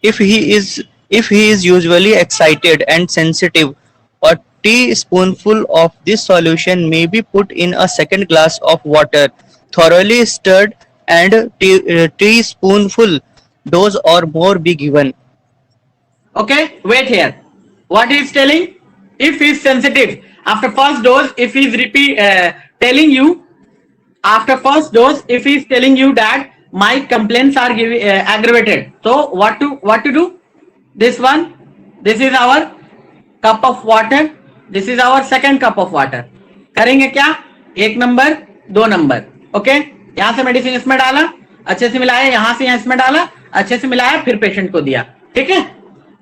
If he is usually excited and sensitive, a teaspoonful of this solution may be put in a second glass of water, thoroughly stirred, and teaspoonful dose or more be given. Okay, wait here. What he is telling? If he is sensitive, after first dose, if he is telling you after first dose, if he is telling you that my complaints are aggravated, so what to do? This one, this is our cup of water. This is our second cup of water. करेंगे क्या? एक number, दो number. Okay, यहाँ से medicine इसमें डाला, अच्छे से मिलाया, यहाँ से यहाँ इसमें डाला, अच्छे से मिलाया, फिर पेशेंट को दिया. ठीक है?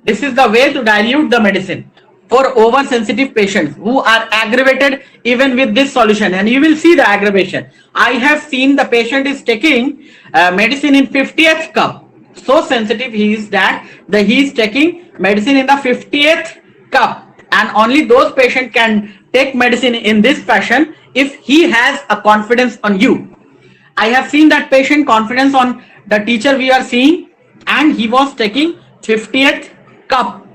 This is the way to dilute the medicine for oversensitive patients who are aggravated even with this solution, and you will see the aggravation. I have seen the patient is taking medicine in 50th cup. So sensitive he is that he is taking medicine in the 50th cup, and only those patient can take medicine in this fashion if he has a confidence on you. I have seen that patient confidence on the teacher we are seeing, and he was taking 50th cup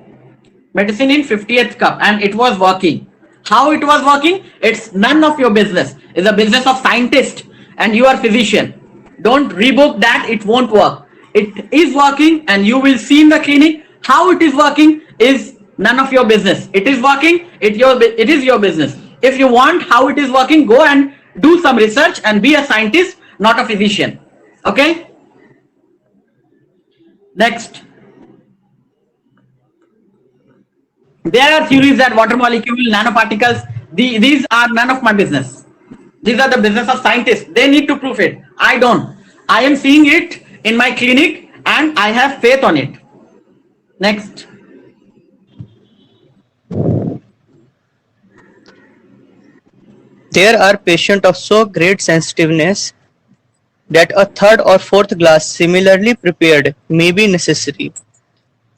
medicine in 50th cup, and it was working. How it was working? It's none of your business. It's a business of scientist, and you are physician. Don't rebook that, it won't work. It is working, and you will see in the clinic. How it is working is none of your business. It is working, it is your business. If you want how it is working, go and do some research and be a scientist, not a physician. Okay? Next. There are theories that water molecule, nanoparticles, these are none of my business. These are the business of scientists. They need to prove it. I don't. I am seeing it in my clinic and I have faith on it. Next. There are patients of so great sensitiveness that a third or fourth glass similarly prepared may be necessary.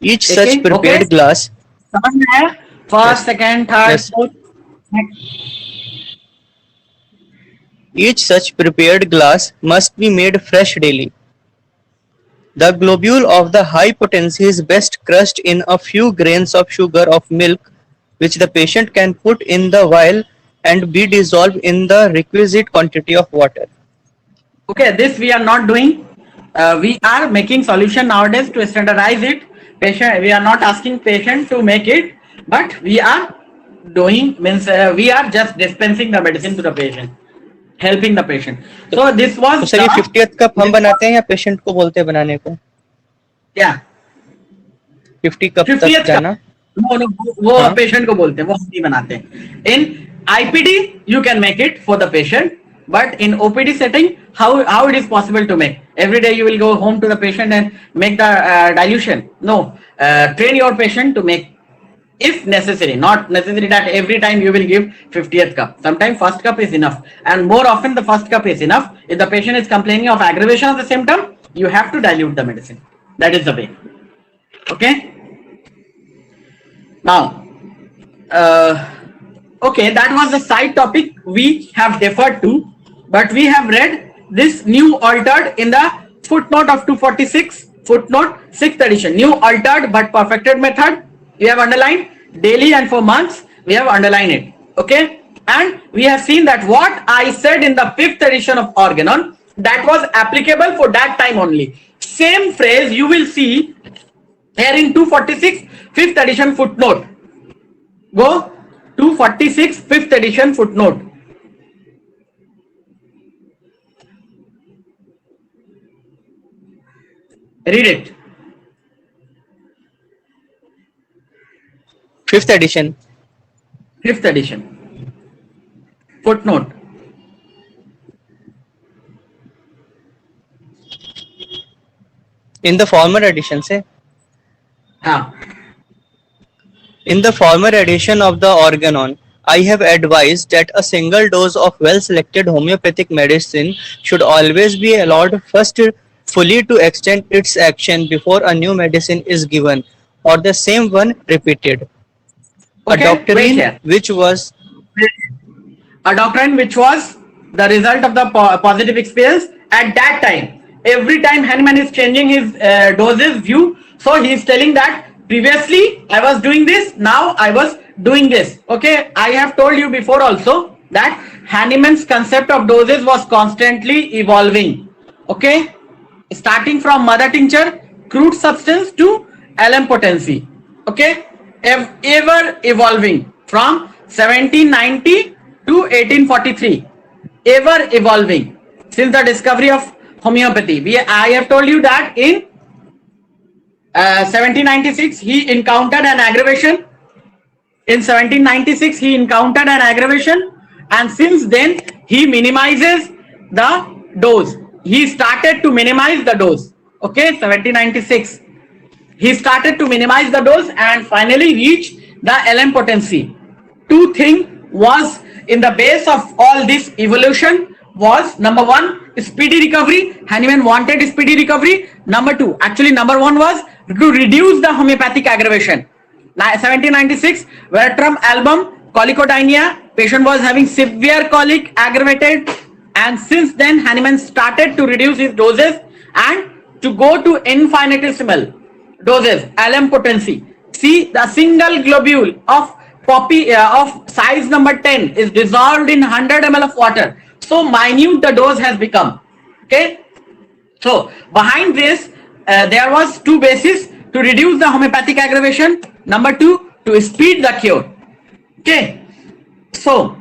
Each such prepared glass. First, second, third, fourth. Each such prepared glass must be made fresh daily. The globule of the high potency is best crushed in a few grains of sugar of milk, which the patient can put in the vial and be dissolved in the requisite quantity of water. Okay, this we are not doing. We are making solution nowadays to standardize it. We are not asking patient to make it, but we are doing, means we are just dispensing the medicine to the patient, helping the patient. So this was. तो sir ये 50th cup हम बनाते हैं या patient को बोलते हैं बनाने को? क्या? 50 कप तक जाना? No, वो patient को बोलते हैं, वो हम नहीं बनाते हैं. In IPD you can make it for the patient, but in OPD setting, how it is possible to make? Every day you will go home to the patient and make the dilution. No, train your patient to make, if necessary. Not necessary that every time you will give 50th cup. Sometimes first cup is enough, and more often the first cup is enough. If the patient is complaining of aggravation of the symptom, you have to dilute the medicine. That is the way. Okay. Now, okay, that was the side topic we have deferred to, but we have read this new altered in the footnote of 246, footnote 6th edition. New altered but perfected method. We have underlined daily, and for months we have underlined it. Okay, and we have seen that what I said in the 5th edition of Organon, that was applicable for that time only. Same phrase you will see here in 246 5th edition footnote. Go 246 5th edition footnote. Read it. 5th edition. 5th edition. Footnote. In the former edition, say. In the former edition of the Organon, I have advised that a single dose of well-selected homeopathic medicine should always be allowed first fully to extend its action before a new medicine is given, or the same one repeated. Okay, a doctrine which was the result of the positive experience at that time. Every time Hahnemann is changing his doses view, So he is telling that previously I was doing this, now I was doing this. Okay, I have told you before also that Hahnemann's concept of doses was constantly evolving. Okay, starting from mother tincture, crude substance to LM potency. Okay, ever evolving from 1790 to 1843, ever evolving since the discovery of homeopathy. I have told you that in 1796 he encountered an aggravation. In 1796 he encountered an aggravation, and since then he minimizes the dose. He started to minimize the dose. Okay, 1796 he started to minimize the dose and finally reached the LM potency. Two things was in the base of all this evolution was: number one, speedy recovery. Hahnemann wanted speedy recovery. Number two, actually number one was to reduce the homeopathic aggravation. 1796 Vertram album, Colicodynia, patient was having severe colic, aggravated, and since then Hahnemann started to reduce his doses and to go to infinitesimal doses, LM potency. See, the single globule of poppy of size number 10 is dissolved in 100 ml of water. So minute the dose has become. Okay, so behind this there was two bases: to reduce the homeopathic aggravation, number two, to speed the cure. Okay, so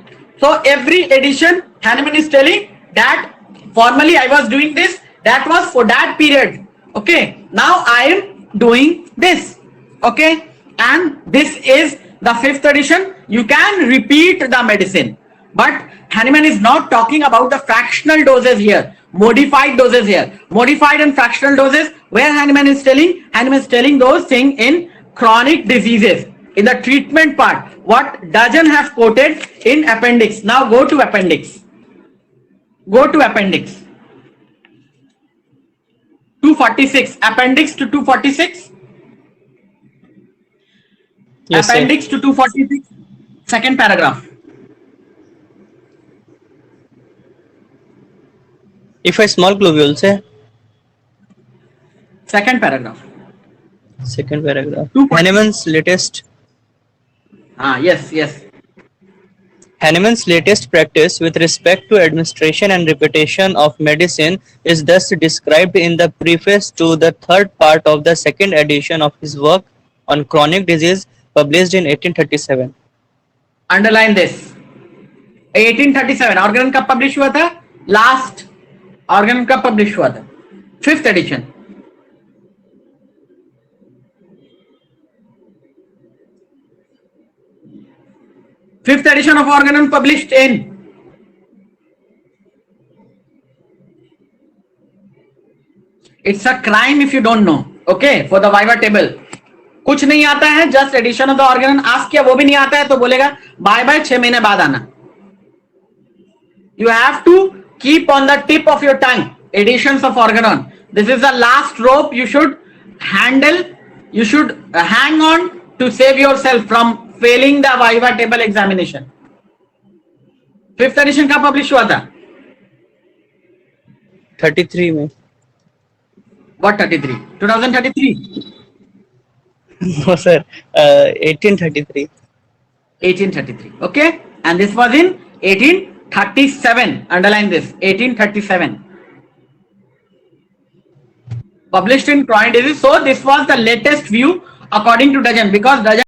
every edition Hahnemann is telling that formerly I was doing this, that was for that period. Okay, now I am doing this. Okay, and this is the 5th edition. You can repeat the medicine, but Hahnemann is not talking about the fractional doses here, modified doses here, modified and fractional doses. Where Hahnemann is telling those things in chronic diseases, in the treatment part, what Dajan has quoted in appendix. Now go to appendix. Go to appendix 246. Appendix to 246. Yes, Appendix to 246. Second paragraph. If a small globule say Second paragraph. second paragraph. 246. Yes. Hahnemann's latest practice with respect to administration and repetition of medicine is thus described in the preface to the 3rd part of the 2nd edition of his work on chronic disease, published in 1837. Underline this. 1837 Organon कब publish हुआ था? Last Organon कब publish हुआ था? 5th edition. Fifth edition of Organon published in It's a crime if you don't know. Okay, for the Viva table. कुछ नहीं आता है, just edition of the Organon. Ask किया वो भी नहीं आता है तो बोलेगा बाय बाय 6 महीने बाद आना. You have to keep on the tip of your tongue editions of Organon. This is the last rope you should handle. You should hang on to save yourself from failing the Viva table examination. 5th edition का publish हुआ था? 33 में. What 33? 2033? No sir, 1833. 1833. Okay, and this was in 1837. Underline this. 1837. Published in chronic disease. So this was the latest view according to Dajan, because Dajan